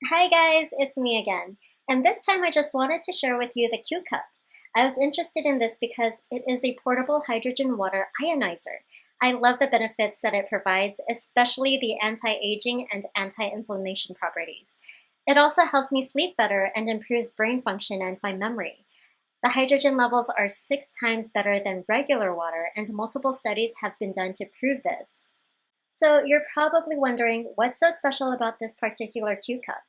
Hi guys, it's me again. And this time I just wanted to share with you the QCup. I was interested in this because it is a portable hydrogen water ionizer. I love the benefits that it provides, especially the anti-aging and anti-inflammation properties. It also helps me sleep better and improves brain function and my memory. The hydrogen levels are 6 times better than regular water, and multiple studies have been done to prove this. So you're probably wondering what's so special about this particular QCup.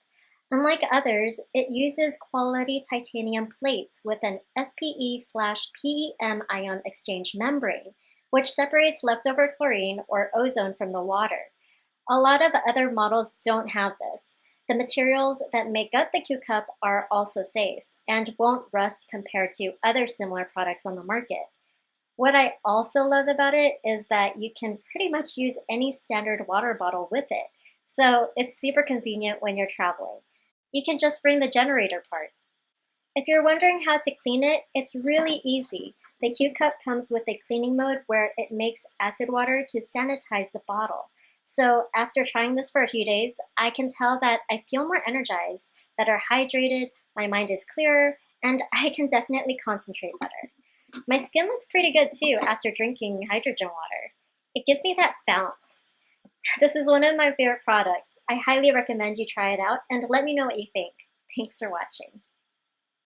Unlike others, it uses quality titanium plates with an SPE/PEM ion exchange membrane, which separates leftover chlorine or ozone from the water. A lot of other models don't have this. The materials that make up the QCup are also safe and won't rust compared to other similar products on the market. What I also love about it is that you can pretty much use any standard water bottle with it, so it's super convenient when you're traveling. You can just bring the generator part. If you're wondering how to clean it, it's really easy. The Q-Cup comes with a cleaning mode where it makes acid water to sanitize the bottle. So after trying this for a few days, I can tell that I feel more energized, better hydrated, my mind is clearer, and I can definitely concentrate better. My skin looks pretty good too after drinking hydrogen water. It gives me that bounce. This is one of my favorite products. I highly recommend you try it out and let me know what you think. Thanks for watching.